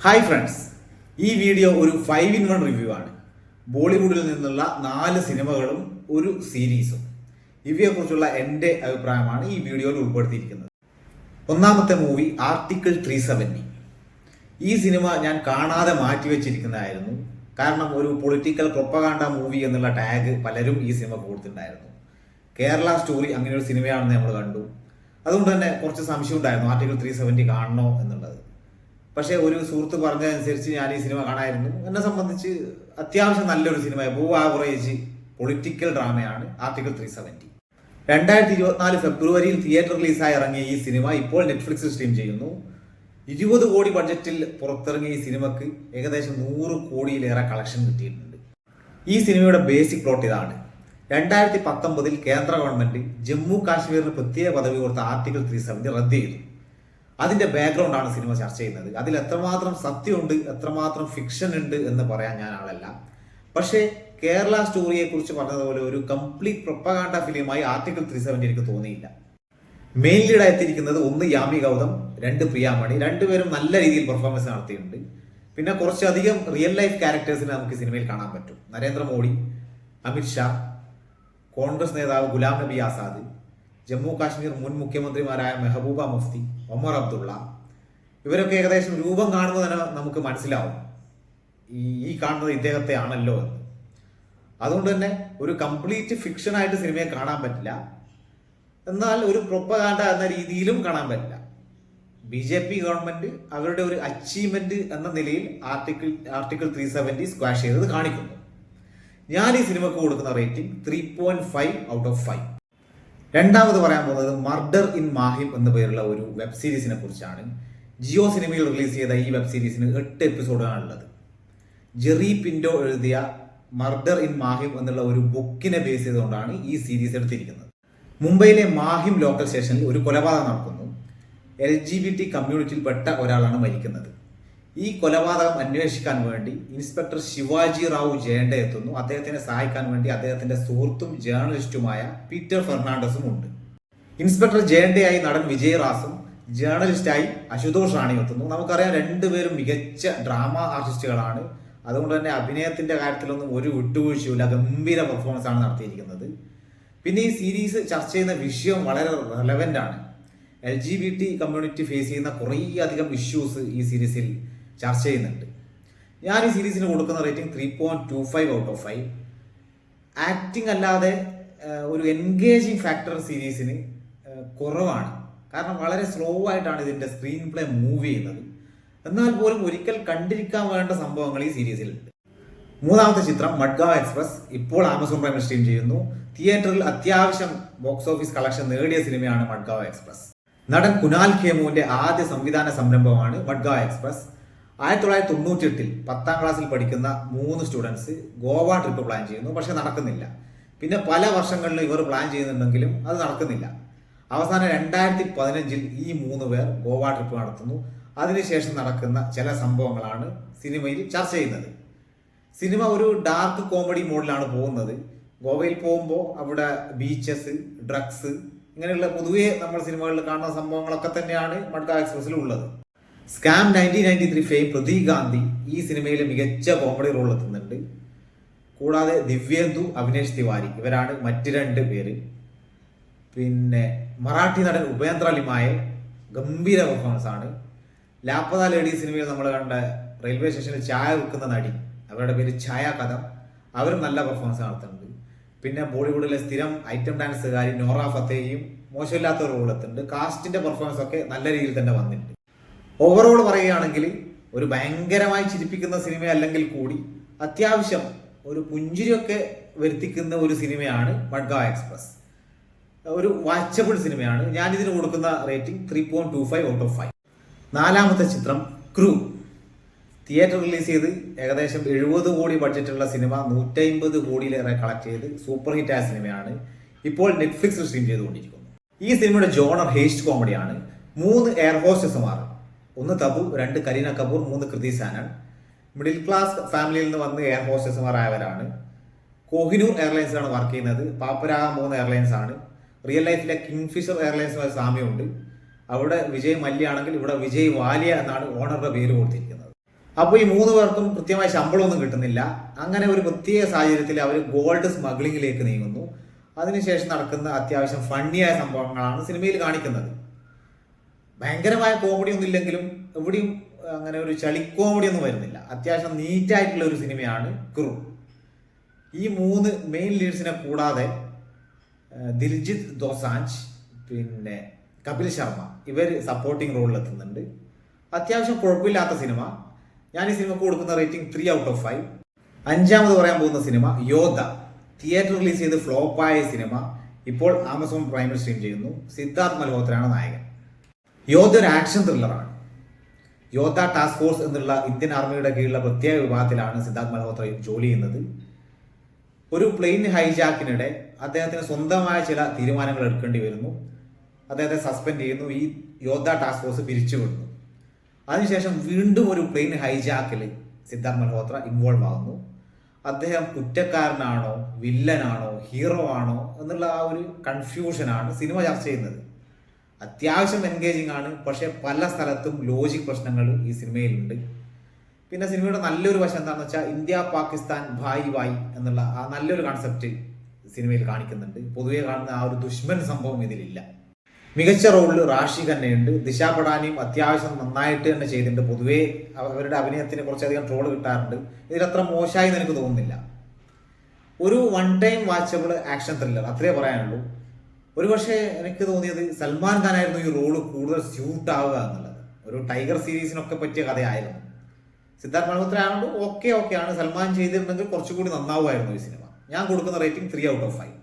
Hi friends, ഈ video ഒരു 5-in-1 review ആണ്. ബോളിവുഡിൽ നിന്നുള്ള 4 സിനിമകളും ഒരു സീരീസും. ഇവയെക്കുറിച്ചുള്ള എൻ്റെ അഭിപ്രായമാണ് ഈ വീഡിയോയിൽ ഉൾപ്പെടുത്തിയിരിക്കുന്നത്. ഒന്നാമത്തെ മൂവി ആർട്ടിക്കിൾ 370. ഈ സിനിമ ഞാൻ കാണാതെ മാറ്റിവെച്ചിരിക്കുന്നതായിരുന്നു. കാരണം ഒരു പൊളിറ്റിക്കൽ പ്രൊപ്പഗാണ്ട മൂവി എന്നുള്ള ടാഗ് പലരും ഈ സിനിമ കൊടുത്തിട്ടുണ്ടായിരുന്നു. കേരള സ്റ്റോറി അങ്ങനെ ഒരു സിനിമയാണെന്ന് നമ്മൾ കണ്ടു. അതുകൊണ്ട് തന്നെ കുറച്ച് സംശയം ഉണ്ടായിരുന്നു ആർട്ടിക്കിൾ 370 കാണണോ എന്നുള്ളത്. പക്ഷേ ഒരു സുഹൃത്ത് പറഞ്ഞതനുസരിച്ച് ഞാൻ ഈ സിനിമ കാണായിരുന്നു. എന്നെ സംബന്ധിച്ച് അത്യാവശ്യം നല്ലൊരു സിനിമ, അബോവ് ആവറേജ് പൊളിറ്റിക്കൽ ഡ്രാമയാണ് ആർട്ടിക്കിൾ 370. 2024 ഫെബ്രുവരിയിൽ തിയേറ്റർ റിലീസായി ഇറങ്ങിയ ഈ സിനിമ ഇപ്പോൾ നെറ്റ്ഫ്ലിക്സിൽ സ്ട്രീം ചെയ്യുന്നു. 20 കോടി ബഡ്ജറ്റിൽ പുറത്തിറങ്ങിയ ഈ സിനിമക്ക് ഏകദേശം 100 കോടിയിലേറെ കളക്ഷൻ കിട്ടിയിട്ടുണ്ട്. ഈ സിനിമയുടെ ബേസിക് പ്ലോട്ട് ഇതാണ്. 2019 കേന്ദ്ര ഗവൺമെന്റ് ജമ്മു കാശ്മീരിന് പ്രത്യേക പദവി കൊടുത്ത ആർട്ടിക്കിൾ 370 റദ്ദ് ചെയ്തു. അതിന്റെ ബാക്ക്ഗ്രൗണ്ടാണ് സിനിമ ചർച്ച ചെയ്യുന്നത്. അതിൽ എത്രമാത്രം സത്യമുണ്ട്, എത്രമാത്രം ഫിക്ഷൻ ഉണ്ട് എന്ന് പറയാൻ ഞാൻ ആളല്ല. പക്ഷേ കേരള സ്റ്റോറിയെ കുറിച്ച് പറഞ്ഞതുപോലെ ഒരു കംപ്ലീറ്റ് പ്രൊപ്പഗാണ്ട ഫിലിമായി ആർട്ടിക്കിൾ 370 എനിക്ക് തോന്നിയില്ല. മെയിൻ ലീഡ് എത്തിയിരിക്കുന്നത് 1 യാമി ഗൗതം, 2 പ്രിയാമണി. രണ്ടുപേരും നല്ല രീതിയിൽ പെർഫോമൻസ് നടത്തിയിട്ടുണ്ട്. പിന്നെ കുറച്ചധികം റിയൽ ലൈഫ് ക്യാരക്ടേഴ്സിനെ നമുക്ക് സിനിമയിൽ കാണാൻ പറ്റും. നരേന്ദ്രമോദി, അമിത് ഷാ, കോൺഗ്രസ് നേതാവ് ഗുലാം നബി ആസാദ്, ജമ്മു കാശ്മീർ മുൻ മുഖ്യമന്ത്രിമാരായ മെഹബൂബ മുഫ്തി, ഒമർ അബ്ദുള്ള, ഇവരൊക്കെ ഏകദേശം രൂപം കാണുമ്പോൾ തന്നെ നമുക്ക് മനസ്സിലാവും ഈ കാണുന്നത് ഇദ്ദേഹത്തെ ആണല്ലോ എന്ന്. അതുകൊണ്ട് തന്നെ ഒരു കംപ്ലീറ്റ് ഫിക്ഷൻ ആയിട്ട് സിനിമയെ കാണാൻ പറ്റില്ല, എന്നാൽ ഒരു പ്രൊപ്പഗാണ്ട എന്ന രീതിയിലും കാണാൻ പറ്റില്ല. BJP ഗവൺമെന്റ് അവരുടെ ഒരു അച്ചീവ്മെന്റ് എന്ന നിലയിൽ ആർട്ടിക്കിൾ 370 സ്ക്വാഷ് ചെയ്തത് കാണിക്കുന്നു. ഞാൻ ഈ സിനിമക്ക് കൊടുക്കുന്ന റേറ്റിംഗ് 3.5 ഔട്ട് ഓഫ് 5. രണ്ടാമത് പറയാൻ പോകുന്നത് മർഡർ ഇൻ മാഹിം എന്ന പേരുള്ള ഒരു വെബ് സീരീസിനെ കുറിച്ചാണ്. ജിയോ സിനിമയിൽ റിലീസ് ചെയ്ത ഈ വെബ് സീരീസിന് 8 എപ്പിസോഡാണുള്ളത്. ജെറി പിന്റോ എഴുതിയ മർഡർ ഇൻ മാഹിം എന്നുള്ള ഒരു ബുക്കിനെ ബേസ് ചെയ്തുകൊണ്ടാണ് ഈ സീരീസ് എടുത്തിരിക്കുന്നത്. മുംബൈയിലെ മാഹിം ലോക്കൽ സ്റ്റേഷനിൽ ഒരു കൊലപാതകം നടക്കുന്നു. LGBT കമ്മ്യൂണിറ്റിയിൽപ്പെട്ട ഒരാളാണ് മരിക്കുന്നത്. ഈ കൊലപാതകം അന്വേഷിക്കാൻ വേണ്ടി ഇൻസ്പെക്ടർ ശിവാജി റാവു ജയണ്ടെ എത്തുന്നു. അദ്ദേഹത്തിനെ സഹായിക്കാൻ വേണ്ടി അദ്ദേഹത്തിന്റെ സുഹൃത്തും ജേർണലിസ്റ്റുമായ പീറ്റർ ഫെർണാണ്ടസും ഉണ്ട്. ഇൻസ്പെക്ടർ ജയണ്ടെയായി നടൻ വിജയ് റാസും ജേർണലിസ്റ്റായി അശുതോഷ് റാണിയും എത്തുന്നു. നമുക്കറിയാം രണ്ടുപേരും മികച്ച ഡ്രാമ ആർട്ടിസ്റ്റുകളാണ്. അതുകൊണ്ട് തന്നെ അഭിനയത്തിന്റെ കാര്യത്തിലൊന്നും ഒരു വിട്ടുവീഴ്ചയില്ല. ഗംഭീര പെർഫോമൻസ് ആണ് നടത്തിയിരിക്കുന്നത്. പിന്നെ ഈ സീരീസ് ചർച്ച ചെയ്യുന്ന വിഷയം വളരെ റെലവെന്റ് ആണ്. LGBT കമ്മ്യൂണിറ്റി ഫേസ് ചെയ്യുന്ന കുറേ അധികം ഇഷ്യൂസ് ഈ സീരീസിൽ ചർച്ച ചെയ്യുന്നുണ്ട്. ഞാൻ ഈ സീരീസിന് കൊടുക്കുന്ന റേറ്റിംഗ് 3.25 ഔട്ട് ഓഫ് 5. ആക്ടിങ് അല്ലാതെ ഒരു എൻഗേജിങ് ഫാക്ടർ സീരീസിന് കുറവാണ്. കാരണം വളരെ സ്ലോ ആയിട്ടാണ് ഇതിന്റെ സ്ക്രീൻ പ്ലേ മൂവ് ചെയ്യുന്നത്. എന്നാൽ പോലും ഒരിക്കൽ കണ്ടിരിക്കാൻ വേണ്ട സംഭവങ്ങൾ ഈ സീരീസിലുണ്ട്. മൂന്നാമത്തെ ചിത്രം മഡ്ഗാവ് എക്സ്പ്രസ് ഇപ്പോൾ ആമസോൺ പ്രൈമിൽ സ്ട്രീം ചെയ്യുന്നു. തിയേറ്ററിൽ അത്യാവശ്യം ബോക്സ് ഓഫീസ് കളക്ഷൻ നേടിയ സിനിമയാണ് മഡ്ഗാവ് എക്സ്പ്രസ്. നടൻ കുനാൽ ഖേമുവിന്റെ ആദ്യ സംവിധാന സംരംഭമാണ് മഡ്ഗാവ് എക്സ്പ്രസ്. 1998 10ാം ക്ലാസ്സിൽ പഠിക്കുന്ന 3 സ്റ്റുഡൻസ് ഗോവ ട്രിപ്പ് പ്ലാൻ ചെയ്യുന്നു. പക്ഷെ നടക്കുന്നില്ല. പിന്നെ പല വർഷങ്ങളിലും ഇവർ പ്ലാൻ ചെയ്യുന്നുണ്ടെങ്കിലും അത് നടക്കുന്നില്ല. അവസാനം 2015 ഈ 3 പേർ ഗോവ ട്രിപ്പ് നടത്തുന്നു. അതിനുശേഷം നടക്കുന്ന ചില സംഭവങ്ങളാണ് സിനിമയിൽ ചർച്ച ചെയ്യുന്നത്. സിനിമ ഒരു ഡാർക്ക് കോമഡി മോഡിലാണ് പോകുന്നത്. ഗോവയിൽ പോകുമ്പോൾ അവിടെ ബീച്ചസ്, ഡ്രഗ്സ്, ഇങ്ങനെയുള്ള പൊതുവെ നമ്മൾ സിനിമകളിൽ കാണുന്ന സംഭവങ്ങളൊക്കെ തന്നെയാണ് മഡ്ഗാവ് എക്സ്പ്രസിൽ ഉള്ളത്. സ്കാം 1993 ഫെയിം പ്രതീക് ഗാന്ധി ഈ സിനിമയിൽ മികച്ച കോമഡി റോൾ എത്തുന്നുണ്ട്. കൂടാതെ ദിവ്യേന്ദു, അവിനേഷ് തിവാരി ഇവരാണ് മറ്റ് 2 പേര്. പിന്നെ മറാഠി നടൻ ഉപേന്ദ്ര ലിമായെ ഗംഭീര പെർഫോമൻസ് ആണ്. ലാപ്പത ലേഡി സിനിമയിൽ നമ്മൾ കണ്ട റെയിൽവേ സ്റ്റേഷനിൽ ചായ വിൽക്കുന്ന നടി, അവരുടെ പേര് ഛായ കഥം, അവരും നല്ല പെർഫോമൻസ് നടത്തുന്നുണ്ട്. പിന്നെ ബോളിവുഡിലെ സ്ഥിരം ഐറ്റം ഡാൻസുകാരി നോറ ഫത്തേയും മോശമില്ലാത്ത റോൾ എത്തുന്നുണ്ട്. കാസ്റ്റിന്റെ പെർഫോമൻസ് ഒക്കെ നല്ല രീതിയിൽ തന്നെ വന്നിട്ടുണ്ട്. ഓവറോൾ പറയുകയാണെങ്കിൽ ഒരു ഭയങ്കരമായി ചിരിപ്പിക്കുന്ന സിനിമ അല്ലെങ്കിൽ കൂടി അത്യാവശ്യം ഒരു പുഞ്ചിരിയൊക്കെ വരുത്തിക്കുന്ന ഒരു സിനിമയാണ് മഡ്ഗാവ് എക്സ്പ്രസ്. ഒരു വാച്ചബിൾ സിനിമയാണ്. ഞാൻ ഇതിന് കൊടുക്കുന്ന റേറ്റിംഗ് 3.25 ഔട്ട് ഓഫ് 5. നാലാമത്തെ ചിത്രം ക്രൂ. തിയേറ്റർ റിലീസ് ചെയ്ത് ഏകദേശം 70 കോടി ബഡ്ജറ്റുള്ള സിനിമ 150 കോടിയിലേറെ കളക്ട് ചെയ്ത് സൂപ്പർ ഹിറ്റ് ആയ സിനിമയാണ്. ഇപ്പോൾ നെറ്റ്ഫ്ലിക്സിൽ സ്ട്രീം ചെയ്തുകൊണ്ടിരിക്കുന്നു. ഈ സിനിമയുടെ ജോണർ ഹേസ്റ്റ് കോമഡിയാണ്. 3 എയർ ഹോസ്റ്റസുമാർ, 1 തബു, 2 കരീന കപൂർ, 3 കൃതി സാനൻ മിഡിൽ ക്ലാസ് ഫാമിലിയിൽ നിന്ന് വന്ന് എയർ ഹോസ്റ്റസുമാർ ആയവരാണ്. കോഹിനൂർ എയർലൈൻസിലാണ് വർക്ക് ചെയ്യുന്നത്. പാപ്പരാഗ 3 എയർലൈൻസ് ആണ്. റിയൽ ലൈഫിലെ കിങ്ഫിഷർ എയർലൈൻസുമായി സാമ്യമുണ്ട്. അവിടെ വിജയ് മല്യ ആണെങ്കിൽ ഇവിടെ വിജയ് വാലിയ എന്നാണ് ഓണറുടെ പേര് കൊടുത്തിരിക്കുന്നത്. അപ്പോൾ ഈ 3 പേർക്കും കൃത്യമായ ശമ്പളമൊന്നും കിട്ടുന്നില്ല. അങ്ങനെ ഒരു പ്രത്യേക സാഹചര്യത്തിൽ അവർ ഗോൾഡ് സ്മഗ്ലിങ്ങിലേക്ക് നീങ്ങുന്നു. അതിനുശേഷം നടക്കുന്ന അത്യാവശ്യം ഫണ്ണിയായ സംഭവങ്ങളാണ് സിനിമയിൽ കാണിക്കുന്നത്. ഭയങ്കരമായ കോമഡി ഒന്നും ഇല്ലെങ്കിലും എവിടെയും അങ്ങനെ ഒരു ചളി കോമഡി ഒന്നും വരുന്നില്ല. അത്യാവശ്യം നീറ്റായിട്ടുള്ള ഒരു സിനിമയാണ് ക്രൂ. ഈ 3 മെയിൻ ലീഡ്സിനെ കൂടാതെ ദിൽജിത്ത് ദോസാഞ്ച്, പിന്നെ കപിൽ ശർമ്മ, ഇവർ സപ്പോർട്ടിംഗ് റോളിൽ എത്തുന്നുണ്ട്. അത്യാവശ്യം കുഴപ്പമില്ലാത്ത സിനിമ. ഞാൻ ഈ സിനിമക്ക് കൊടുക്കുന്ന റേറ്റിംഗ് 3/5. അഞ്ചാമത് പറയാൻ പോകുന്ന സിനിമ യോദ്ധ. തിയേറ്റർ റിലീസ് ചെയ്ത് ഫ്ലോപ്പായ സിനിമ ഇപ്പോൾ ആമസോൺ പ്രൈമിൽ സ്ട്രീം ചെയ്യുന്നു. സിദ്ധാർത്ഥ് മൽഹോത്രയാണ് നായകൻ. യോദ്ധ ഒരു ആക്ഷൻ ത്രില്ലറാണ്. യോദ്ധ ടാസ്ക് ഫോഴ്സ് എന്നുള്ള ഇന്ത്യൻ ആർമിയുടെ കീഴിലുള്ള പ്രത്യേക വിഭാഗത്തിലാണ് സിദ്ധാർത്ഥ് മൽഹോത്ര ജോലി ചെയ്യുന്നത്. ഒരു പ്ലെയിൻ ഹൈജാക്കിനിടെ അദ്ദേഹത്തിന് സ്വന്തമായ ചില തീരുമാനങ്ങൾ എടുക്കേണ്ടി വരുന്നു. അദ്ദേഹത്തെ സസ്പെൻഡ് ചെയ്യുന്നു. ഈ യോദ്ധ ടാസ്ക് ഫോഴ്സ് പിരിച്ചുവിടുന്നു. അതിനുശേഷം വീണ്ടും ഒരു പ്ലെയിൻ ഹൈജാക്കിൽ സിദ്ധാർത്ഥ് മൽഹോത്ര ഇൻവോൾവ് ആകുന്നു. അദ്ദേഹം കുറ്റക്കാരനാണോ, വില്ലനാണോ, ഹീറോ ആണോ എന്നുള്ള ആ ഒരു കൺഫ്യൂഷനാണ് സിനിമ ചർച്ച ചെയ്യുന്നത്. അത്യാവശ്യം എൻഗേജിങ് ആണ്. പക്ഷെ പല സ്ഥലത്തും ലോജിക് പ്രശ്നങ്ങൾ ഈ സിനിമയിലുണ്ട്. പിന്നെ സിനിമയുടെ നല്ലൊരു വശം എന്താണെന്ന് വെച്ചാൽ ഇന്ത്യ പാകിസ്ഥാൻ ഭായ് ഭായ് എന്നുള്ള ആ നല്ലൊരു കോൺസെപ്റ്റ് സിനിമയിൽ കാണിക്കുന്നുണ്ട്. പൊതുവെ കാണുന്ന ആ ഒരു ദുഷ്മൻ സംഭവം ഇതിലില്ല. മികച്ച റോളിൽ റാഷി ഖന്നയുണ്ട്. ദിശ പടാനിയും അത്യാവശ്യം നന്നായിട്ട് തന്നെ ചെയ്തിട്ടുണ്ട്. പൊതുവേ അവരുടെ അഭിനയത്തിന് കുറച്ചധികം ട്രോള് കിട്ടാറുണ്ട്. ഇതിലത്ര മോശമായി എനിക്ക് തോന്നുന്നില്ല. ഒരു one time watchable action thriller, അത്രേ പറയാനുള്ളൂ. ഒരു പക്ഷേ എനിക്ക് തോന്നിയത് സൽമാൻ ഖാൻ ആയിരുന്നു ഈ റോള് കൂടുതൽ സ്യൂട്ട് ആവുക എന്നുള്ളത്. ഒരു ടൈഗർ സീരീസിനൊക്കെ പറ്റിയ കഥയായിരുന്നു. സിദ്ധാർത്ഥ് മൽഹോത്ര ആയതുകൊണ്ട് ഓക്കെ ആണ്. സൽമാൻ ചെയ്തിരുന്നെങ്കിൽ കുറച്ചുകൂടി നന്നാവുമായിരുന്നു ഈ സിനിമ. ഞാൻ കൊടുക്കുന്ന റേറ്റിംഗ് 3/5.